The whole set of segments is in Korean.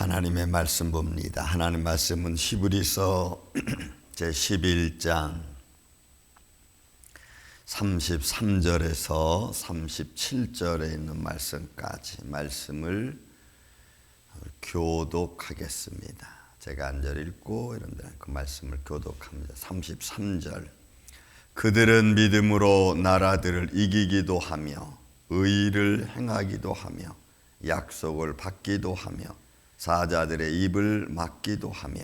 하나님의 말씀 봅니다. 하나님 말씀은 히브리서 제11장 33절에서 37절에 있는 말씀까지 말씀을 교독하겠습니다. 제가 한 절 읽고 여러분들은 그 말씀을 교독합니다. 33절. 그들은 믿음으로 나라들을 이기기도 하며 의를 행하기도 하며 약속을 받기도 하며 사자들의 입을 막기도 하며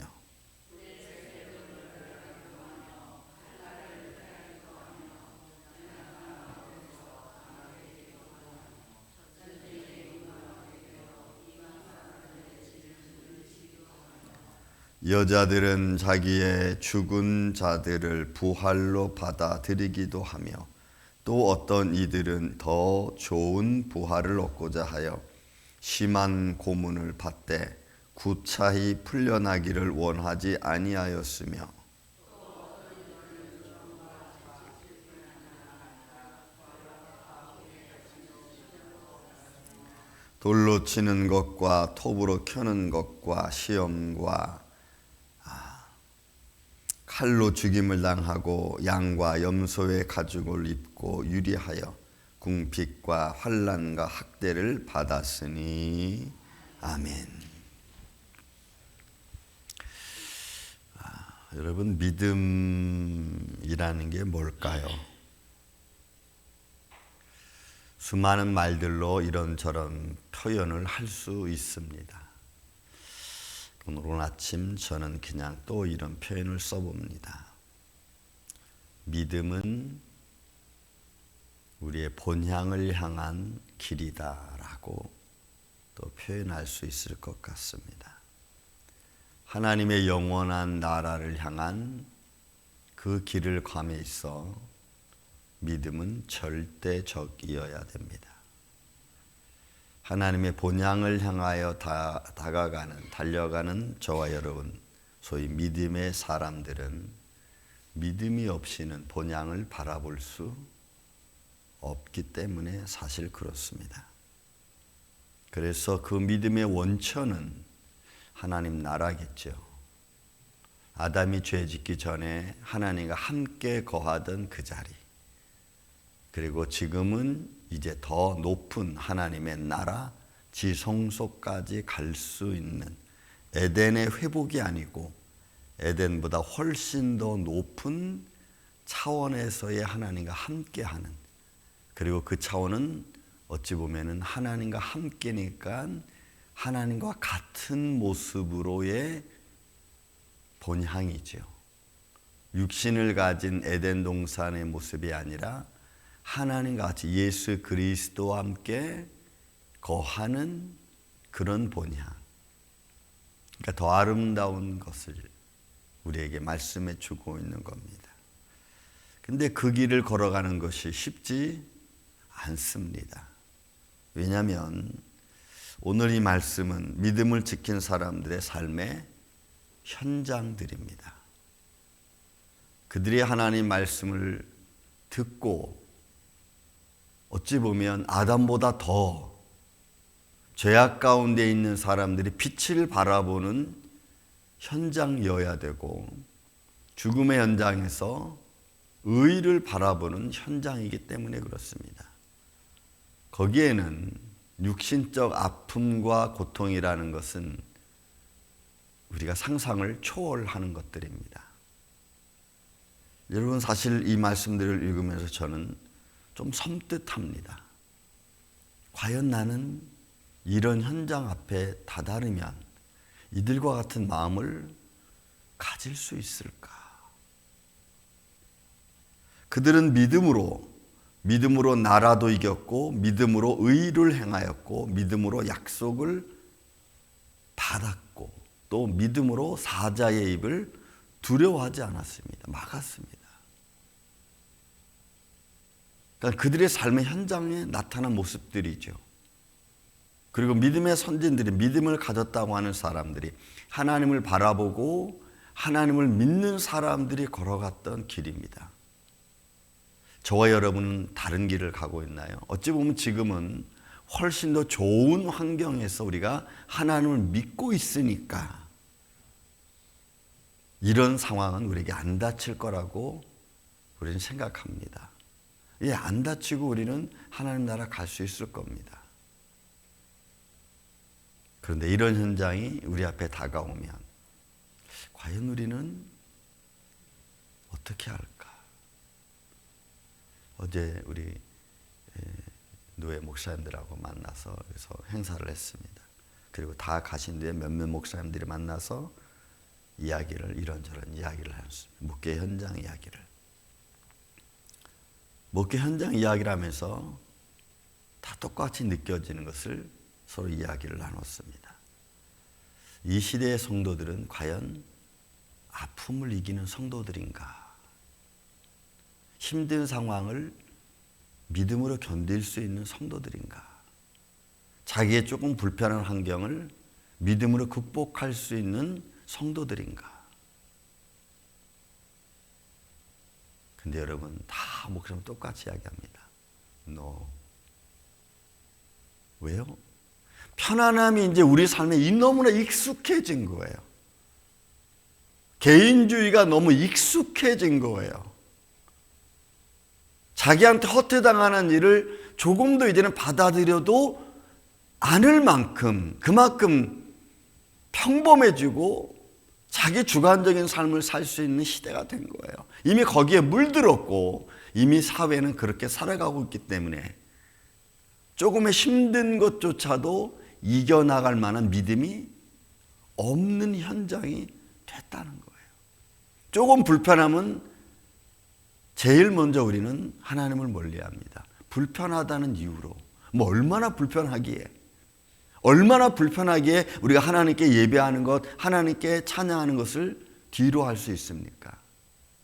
여자들은 자기의 죽은 자들을 부활로 받아들이기도 하며 또 어떤 이들은 더 좋은 부활을 얻고자 하여 심한 고문을 받되 구차히 풀려나기를 원하지 아니하였으며 돌로 치는 것과 톱으로 켜는 것과 시험과 칼로 죽임을 당하고 양과 염소의 가죽을 입고 유리하여 궁핍과 환난과 학대를 받았으니 아멘. 여러분, 믿음이라는 게 뭘까요? 수많은 말들로 이런저런 표현을 할 수 있습니다. 오늘 아침 저는 그냥 또 이런 표현을 써봅니다. 믿음은 우리의 본향을 향한 길이다라고 또 표현할 수 있을 것 같습니다. 하나님의 영원한 나라를 향한 그 길을 감에 있어 믿음은 절대적이어야 됩니다. 하나님의 본향을 향하여 달려가는 저와 여러분, 소위 믿음의 사람들은 믿음이 없이는 본향을 바라볼 수 없기 때문에 사실 그렇습니다. 그래서 그 믿음의 원천은 하나님 나라겠죠. 아담이 죄 짓기 전에 하나님과 함께 거하던 그 자리, 그리고 지금은 이제 더 높은 하나님의 나라 지성소까지 갈 수 있는 에덴의 회복이 아니고 에덴보다 훨씬 더 높은 차원에서의 하나님과 함께하는, 그리고 그 차원은 어찌 보면은 하나님과 함께니까 하나님과 같은 모습으로의 본향이죠. 육신을 가진 에덴 동산의 모습이 아니라 하나님과 같이 예수 그리스도와 함께 거하는 그런 본향, 그러니까 더 아름다운 것을 우리에게 말씀해 주고 있는 겁니다. 근데 그 길을 걸어가는 것이 쉽지 않습니다. 왜냐하면 오늘 이 말씀은 믿음을 지킨 사람들의 삶의 현장들입니다. 그들이 하나님 말씀을 듣고 어찌 보면 아담보다 더 죄악 가운데 있는 사람들이 빛을 바라보는 현장이어야 되고, 죽음의 현장에서 의를 바라보는 현장이기 때문에 그렇습니다. 거기에는 육신적 아픔과 고통이라는 것은 우리가 상상을 초월하는 것들입니다. 여러분, 사실 이 말씀들을 읽으면서 저는 좀 섬뜩합니다. 과연 나는 이런 현장 앞에 다다르면 이들과 같은 마음을 가질 수 있을까? 그들은 믿음으로 나라도 이겼고, 믿음으로 의를 행하였고, 믿음으로 약속을 받았고, 또 믿음으로 사자의 입을 두려워하지 않았습니다. 막았습니다. 그러니까 그들의 삶의 현장에 나타난 모습들이죠. 그리고 믿음의 선진들이, 믿음을 가졌다고 하는 사람들이, 하나님을 바라보고 하나님을 믿는 사람들이 걸어갔던 길입니다. 저와 여러분은 다른 길을 가고 있나요? 어찌 보면 지금은 훨씬 더 좋은 환경에서 우리가 하나님을 믿고 있으니까 이런 상황은 우리에게 안 닥칠 거라고 우리는 생각합니다. 예, 안 다치고 우리는 하나님 나라 갈 수 있을 겁니다. 그런데 이런 현장이 우리 앞에 다가오면 과연 우리는 어떻게 할까? 어제 우리 노예 목사님들하고 만나서 그래서 행사를 했습니다. 그리고 다 가신 뒤에 몇몇 목사님들이 만나서 이야기를 이런저런 이야기를 했습니다. 목회 현장 이야기를. 목회 현장 이야기를 하면서 다 똑같이 느껴지는 것을 서로 이야기를 나눴습니다. 이 시대의 성도들은 과연 아픔을 이기는 성도들인가? 힘든 상황을 믿음으로 견딜 수 있는 성도들인가? 자기의 조금 불편한 환경을 믿음으로 극복할 수 있는 성도들인가? 근데 여러분 다 목사님 똑같이 이야기합니다. No. 왜요? 편안함이 이제 우리 삶에 너무나 익숙해진 거예요. 개인주의가 너무 익숙해진 거예요. 자기한테 허태당하는 일을 조금도 이제는 받아들여도 않을 만큼 그만큼 평범해지고 자기 주관적인 삶을 살 수 있는 시대가 된 거예요. 이미 거기에 물들었고 이미 사회는 그렇게 살아가고 있기 때문에 조금의 힘든 것조차도 이겨나갈 만한 믿음이 없는 현장이 됐다는 거예요. 조금 불편하면 제일 먼저 우리는 하나님을 멀리합니다. 불편하다는 이유로. 뭐 얼마나 불편하기에 우리가 하나님께 예배하는 것, 하나님께 찬양하는 것을 뒤로 할 수 있습니까?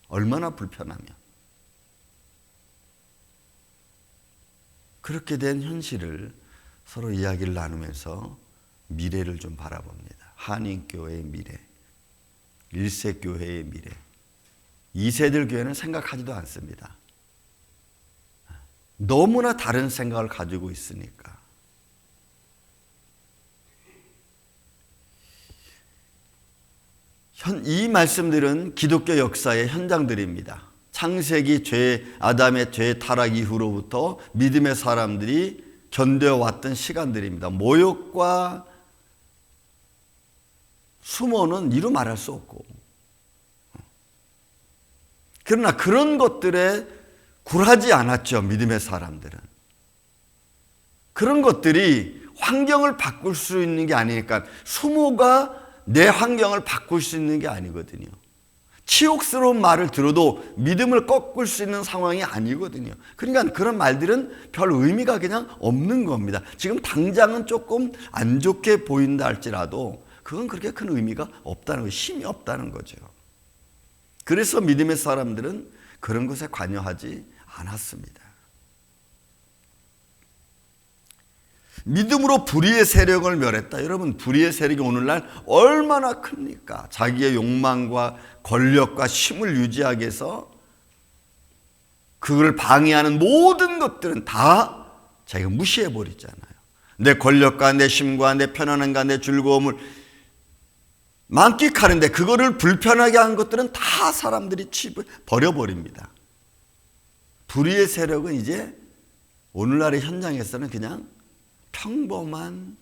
얼마나 불편하면. 그렇게 된 현실을 서로 이야기를 나누면서 미래를 좀 바라봅니다. 한인교회의 미래, 1세 교회의 미래. 2세들 교회는 생각하지도 않습니다. 너무나 다른 생각을 가지고 있으니까. 이 말씀들은 기독교 역사의 현장들입니다. 창세기 아담의 죄 타락 이후로부터 믿음의 사람들이 견뎌왔던 시간들입니다. 모욕과 수모는 이루 말할 수 없고, 그러나 그런 것들에 굴하지 않았죠. 믿음의 사람들은. 그런 것들이 환경을 바꿀 수 있는 게 아니니까, 수모가 내 환경을 바꿀 수 있는 게 아니거든요. 치욕스러운 말을 들어도 믿음을 꺾을 수 있는 상황이 아니거든요. 그러니까 그런 말들은 별 의미가 그냥 없는 겁니다. 지금 당장은 조금 안 좋게 보인다 할지라도 그건 그렇게 큰 의미가 없다는 거예요. 힘이 없다는 거죠. 그래서 믿음의 사람들은 그런 것에 관여하지 않았습니다. 믿음으로 불의의 세력을 멸했다. 여러분, 불의의 세력이 오늘날 얼마나 큽니까? 자기의 욕망과 권력과 힘을 유지하기 위해서 그걸 방해하는 모든 것들은 다 자기가 무시해버리잖아요. 내 권력과 내 힘과 내 편안함과 내 즐거움을 만끽하는데 그거를 불편하게 한 것들은 다 사람들이 버려버립니다. 불의의 세력은 이제 오늘날의 현장에서는 그냥 평범한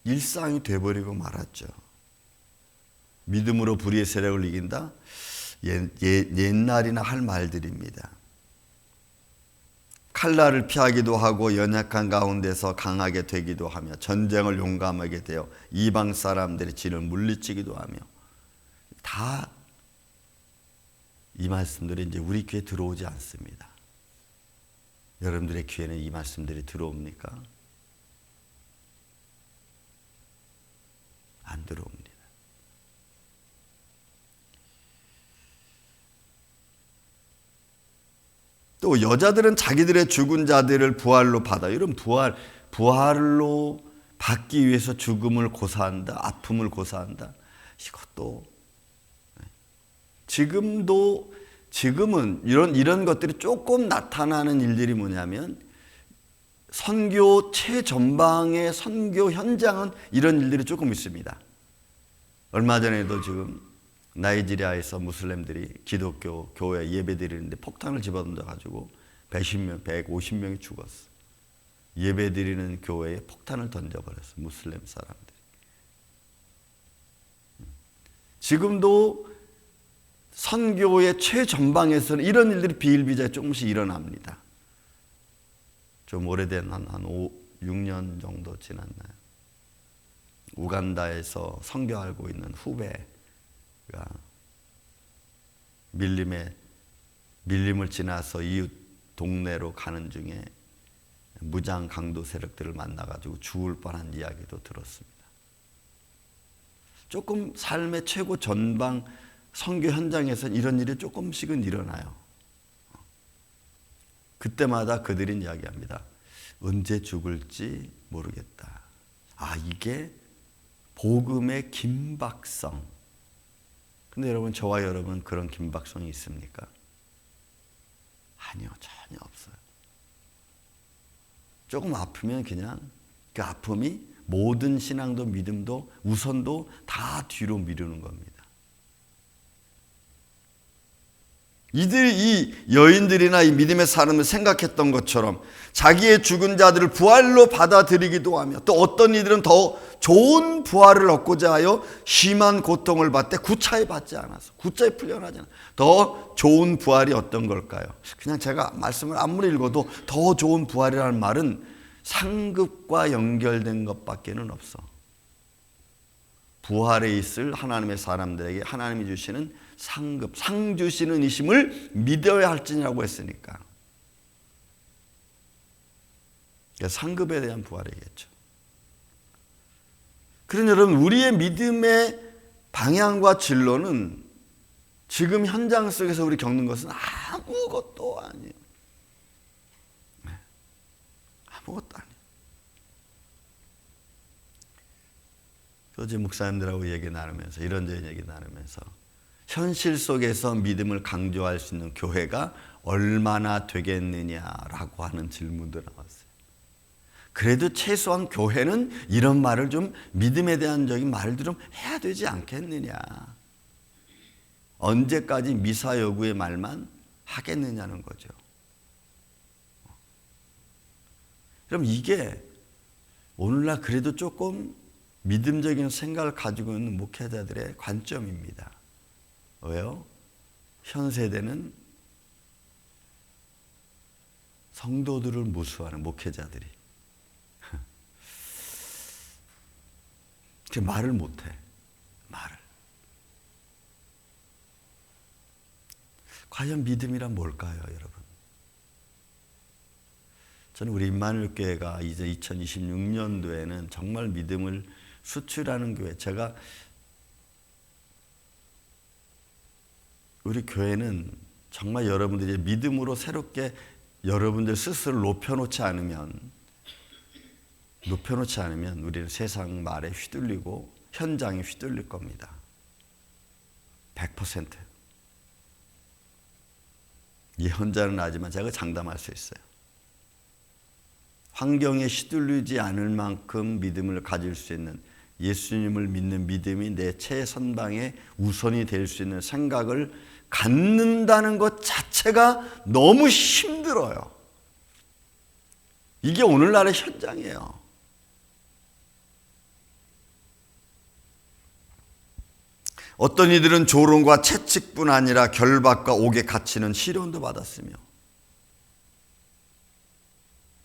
일상이 돼버리고 말았죠. 믿음으로 불의의 세력을 이긴다? 옛날이나 할 말들입니다. 칼날을 피하기도 하고 연약한 가운데서 강하게 되기도 하며 전쟁을 용감하게 되어 이방 사람들의 진을 물리치기도 하며, 다 이 말씀들이 이제 우리 귀에 들어오지 않습니다. 여러분들의 귀에는 이 말씀들이 들어옵니까? 안 들어옵니다. 또 여자들은 자기들의 죽은 자들을 부활로 받아. 이런 부활로 받기 위해서 죽음을 고사한다, 아픔을 고사한다. 이것도 지금은 이런 것들이 조금 나타나는 일들이 뭐냐면, 선교 최전방의 선교 현장은 이런 일들이 조금 있습니다. 얼마 전에도 지금 나이지리아에서 무슬림들이 기독교 교회 예배 드리는데 폭탄을 집어던져가지고 110명, 150명이 죽었어. 예배 드리는 교회에 폭탄을 던져버렸어. 무슬림 사람들이. 지금도 선교의 최전방에서는 이런 일들이 비일비재하게 조금씩 일어납니다. 좀 오래된 한 6년 정도 지났나요? 우간다에서 선교하고 있는 후배가 밀림을 지나서 이웃 동네로 가는 중에 무장 강도 세력들을 만나가지고 죽을 뻔한 이야기도 들었습니다. 조금 삶의 최고 전방 선교 현장에서는 이런 일이 조금씩은 일어나요. 그때마다 그들이 이야기합니다. 언제 죽을지 모르겠다. 이게 복음의 긴박성. 근데 여러분, 저와 여러분 그런 긴박성이 있습니까? 아니요, 전혀 없어요. 조금 아프면 그냥 그 아픔이 모든 신앙도 믿음도 우선도 다 뒤로 미루는 겁니다. 이 여인들이나 이 믿음의 사람을 생각했던 것처럼 자기의 죽은 자들을 부활로 받아들이기도 하며, 또 어떤 이들은 더 좋은 부활을 얻고자 하여 심한 고통을 받되 구차히 받지 않아서, 구차히 풀려나지 않아서. 더 좋은 부활이 어떤 걸까요? 그냥 제가 말씀을 아무리 읽어도 더 좋은 부활이라는 말은 상급과 연결된 것밖에는 없어. 부활에 있을 하나님의 사람들에게 하나님이 주시는 상급, 상 주시는 이심을 믿어야 할지니라고 했으니까. 상급에 대한 부활이겠죠. 그러나 여러분, 우리의 믿음의 방향과 진로는 지금 현장 속에서 우리 겪는 것은 아무것도 아니에요. 아무것도 아니에요. 지금 목사님들하고 얘기 나누면서, 이런저런 얘기 나누면서 현실 속에서 믿음을 강조할 수 있는 교회가 얼마나 되겠느냐라고 하는 질문도 나왔어요. 그래도 최소한 교회는 이런 말을 좀, 믿음에 대한 적인 말도 좀 해야 되지 않겠느냐. 언제까지 미사여구의 말만 하겠느냐는 거죠. 그럼 이게 오늘날 그래도 조금 믿음적인 생각을 가지고 있는 목회자들의 관점입니다. 왜요? 현 세대는 성도들을 무수하는 목회자들이 말을 못해. 말을. 과연 믿음이란 뭘까요, 여러분? 저는 우리 임마누엘 교회가 이제 2026년도에는 정말 믿음을 수출하는 교회, 제가 우리 교회는 정말 여러분들이 믿음으로 새롭게 여러분들 스스로를 높여놓지 않으면 우리는 세상 말에 휘둘리고 현장에 휘둘릴 겁니다. 100%. 예언자는 아지만 제가 장담할 수 있어요. 환경에 휘둘리지 않을 만큼 믿음을 가질 수 있는, 예수님을 믿는 믿음이 내 최선방에 우선이 될 수 있는 생각을 갖는다는 것 자체가 너무 힘들어요. 이게 오늘날의 현장이에요. 어떤 이들은 조롱과 채찍뿐 아니라 결박과 옥에 갇히는 시련도 받았으며,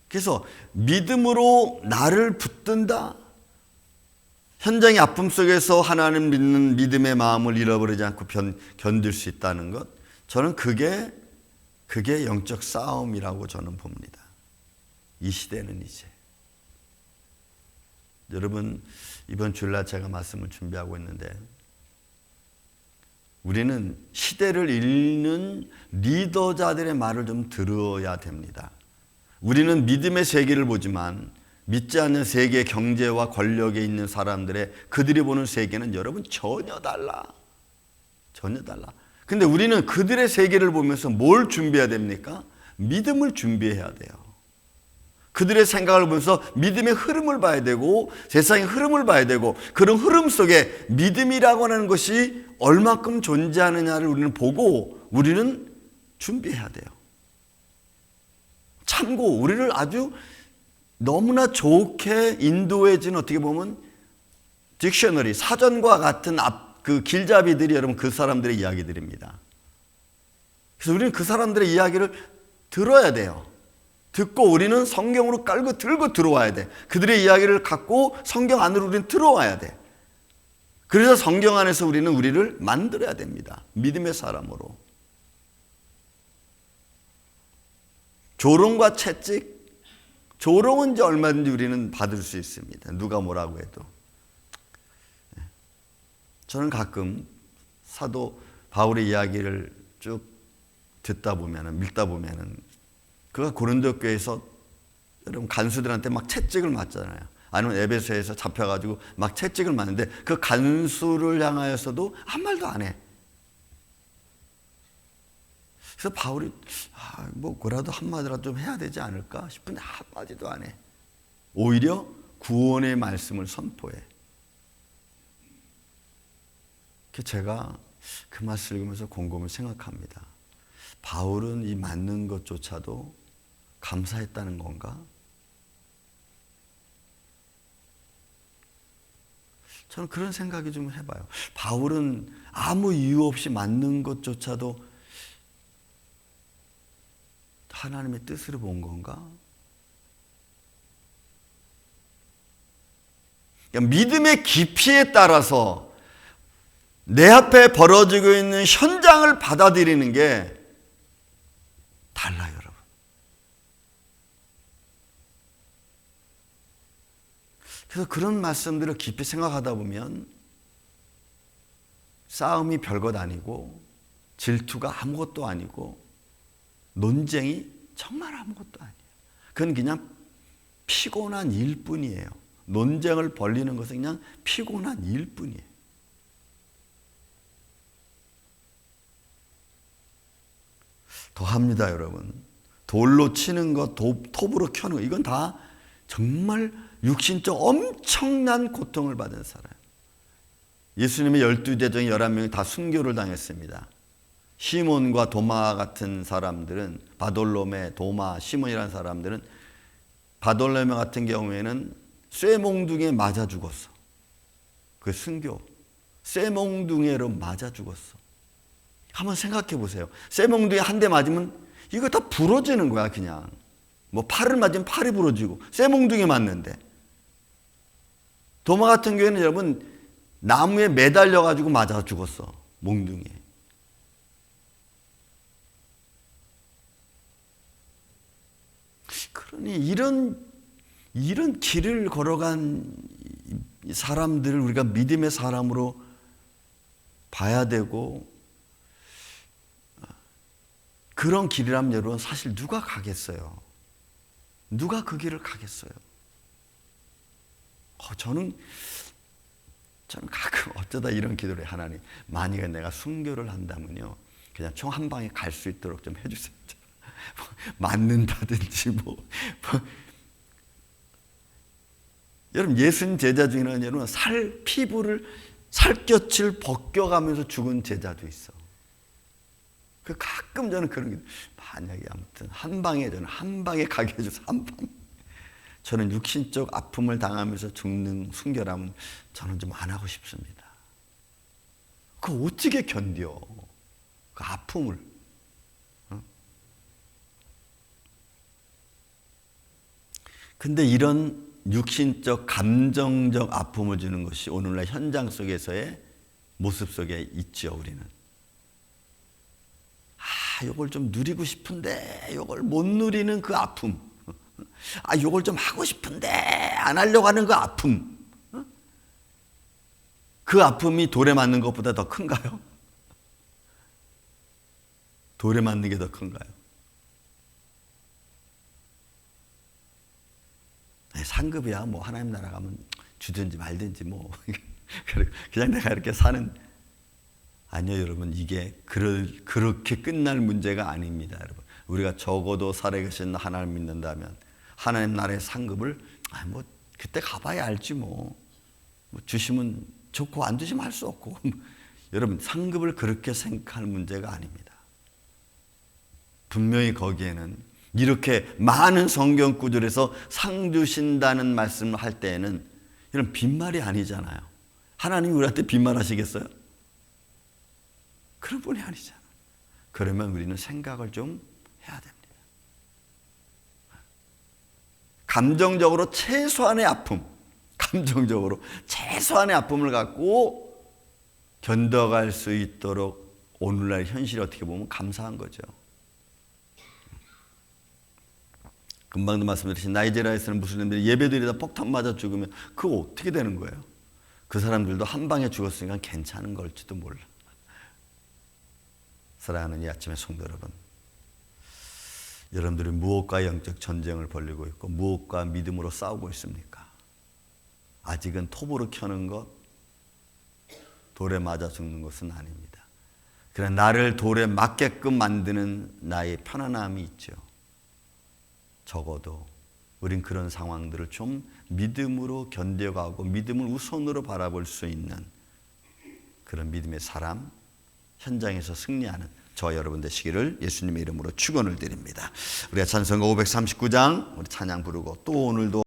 그래서 믿음으로 나를 붙든다, 현장의 아픔 속에서 하나님 믿는 믿음의 마음을 잃어버리지 않고 견딜 수 있다는 것, 저는 그게 영적 싸움이라고 저는 봅니다. 이 시대는 이제. 여러분, 이번 주일날 제가 말씀을 준비하고 있는데, 우리는 시대를 읽는 리더자들의 말을 좀 들어야 됩니다. 우리는 믿음의 세계를 보지만 믿지 않는 세계 경제와 권력에 있는 사람들의 그들이 보는 세계는 여러분 전혀 달라. 전혀 달라. 근데 우리는 그들의 세계를 보면서 뭘 준비해야 됩니까? 믿음을 준비해야 돼요. 그들의 생각을 보면서 믿음의 흐름을 봐야 되고 세상의 흐름을 봐야 되고 그런 흐름 속에 믿음이라고 하는 것이 얼마큼 존재하느냐를 우리는 보고 우리는 준비해야 돼요. 참고 우리를 아주 너무나 좋게 인도해진 어떻게 보면 딕셔너리, 사전과 같은 그 길잡이들이 여러분 그 사람들의 이야기들입니다. 그래서 우리는 그 사람들의 이야기를 들어야 돼요. 듣고 우리는 성경으로 깔고 들고 들어와야 돼. 그들의 이야기를 갖고 성경 안으로 우리는 들어와야 돼. 그래서 성경 안에서 우리는 우리를 만들어야 됩니다. 믿음의 사람으로. 조롱과 채찍, 조롱은 이제 얼마든지 우리는 받을 수 있습니다. 누가 뭐라고 해도. 저는 가끔 사도 바울의 이야기를 쭉 듣다 보면은, 읽다 보면은, 그가 고린도 교회에서 여러분 간수들한테 막 채찍을 맞잖아요. 아니면 에베소에서 잡혀가지고 막 채찍을 맞는데 그 간수를 향하여서도 한 말도 안 해. 그래서 바울이 뭐라도 한마디라도 좀 해야 되지 않을까 싶은데 한마디도 안 해. 오히려 구원의 말씀을 선포해. 제가 그 말씀을 읽으면서 곰곰이 생각합니다. 바울은 이 맞는 것조차도 감사했다는 건가? 저는 그런 생각이 좀 해봐요. 바울은 아무 이유 없이 맞는 것조차도 하나님의 뜻으로 본 건가? 그러니까 믿음의 깊이에 따라서 내 앞에 벌어지고 있는 현장을 받아들이는 게 달라요, 여러분. 그래서 그런 말씀들을 깊이 생각하다 보면 싸움이 별것 아니고 질투가 아무것도 아니고 논쟁이 정말 아무것도 아니에요. 그건 그냥 피곤한 일뿐이에요. 논쟁을 벌리는 것은 그냥 피곤한 일뿐이에요. 더합니다, 여러분. 돌로 치는 것, 톱으로 켜는 것, 이건 다 정말 육신적 엄청난 고통을 받은 사람. 예수님의 12제자 중에 11명이 다 순교를 당했습니다. 시몬과 도마 같은 사람들은, 바돌로메, 도마, 시몬이라는 사람들은, 바돌로메 같은 경우에는 쇠몽둥이에 맞아 죽었어. 그 순교. 쇠몽둥이로 맞아 죽었어. 한번 생각해 보세요. 쇠몽둥이 한 대 맞으면 이거 다 부러지는 거야, 그냥. 뭐 팔을 맞으면 팔이 부러지고, 쇠몽둥이 맞는데. 도마 같은 경우에는 여러분, 나무에 매달려가지고 맞아 죽었어. 몽둥이에. 그러니 이런 길을 걸어간 사람들을 우리가 믿음의 사람으로 봐야 되고, 그런 길이라면 여러분 사실 누가 가겠어요? 누가 그 길을 가겠어요? 저는 가끔 어쩌다 이런 기도를 해요. 하나님, 만약에 내가 순교를 한다면요, 그냥 총 한 방에 갈 수 있도록 좀 해주세요. 맞는다든지 여러분, 예수님 제자 중에는 여러분 피부를 살갗을 벗겨가면서 죽은 제자도 있어. 가끔 저는 그런 게, 만약에 아무튼 한 방에 가게 해줘서 한 방에. 저는 육신적 아픔을 당하면서 죽는 순교라면 저는 좀 안 하고 싶습니다. 그거 어떻게 견뎌? 그 아픔을. 근데 이런 육신적, 감정적 아픔을 주는 것이 오늘날 현장 속에서의 모습 속에 있죠, 우리는. 요걸 좀 누리고 싶은데 요걸 못 누리는 그 아픔. 요걸 좀 하고 싶은데 안 하려고 하는 그 아픔. 그 아픔이 돌에 맞는 것보다 더 큰가요? 돌에 맞는 게 더 큰가요? 상급이야, 뭐 하나님 나라 가면 주든지 말든지 뭐 그냥 내가 이렇게 사는. 아니요, 여러분, 이게 그렇게 끝날 문제가 아닙니다, 여러분. 우리가 적어도 살아계신 하나님을 믿는다면 하나님 나라의 상급을 뭐 그때 가봐야 알지 뭐 주시면 좋고 안 주시면 할 수 없고 여러분 상급을 그렇게 생각할 문제가 아닙니다. 분명히 거기에는 이렇게 많은 성경 구절에서 상 주신다는 말씀을 할 때에는 이런 빈말이 아니잖아요. 하나님이 우리한테 빈말하시겠어요? 그런 분이 아니잖아요. 그러면 우리는 생각을 좀 해야 됩니다. 감정적으로 최소한의 아픔, 감정적으로 최소한의 아픔을 갖고 견뎌갈 수 있도록 오늘날 현실이 어떻게 보면 감사한 거죠. 금방도 말씀드린 나이지리아에서는 무슬림들이 예배드리다 폭탄 맞아 죽으면 그거 어떻게 되는 거예요? 그 사람들도 한 방에 죽었으니까 괜찮은 걸지도 몰라. 사랑하는 이 아침의 성도 여러분, 여러분들이 무엇과 영적 전쟁을 벌이고 있고 무엇과 믿음으로 싸우고 있습니까? 아직은 톱으로 켜는 것, 돌에 맞아 죽는 것은 아닙니다. 그러나 나를 돌에 맞게끔 만드는 나의 편안함이 있죠. 적어도 우린 그런 상황들을 좀 믿음으로 견뎌가고 믿음을 우선으로 바라볼 수 있는 그런 믿음의 사람, 현장에서 승리하는 저와 여러분 되시기를 예수님의 이름으로 축원을 드립니다. 우리가 찬송가 539장 우리 찬양 부르고 또 오늘도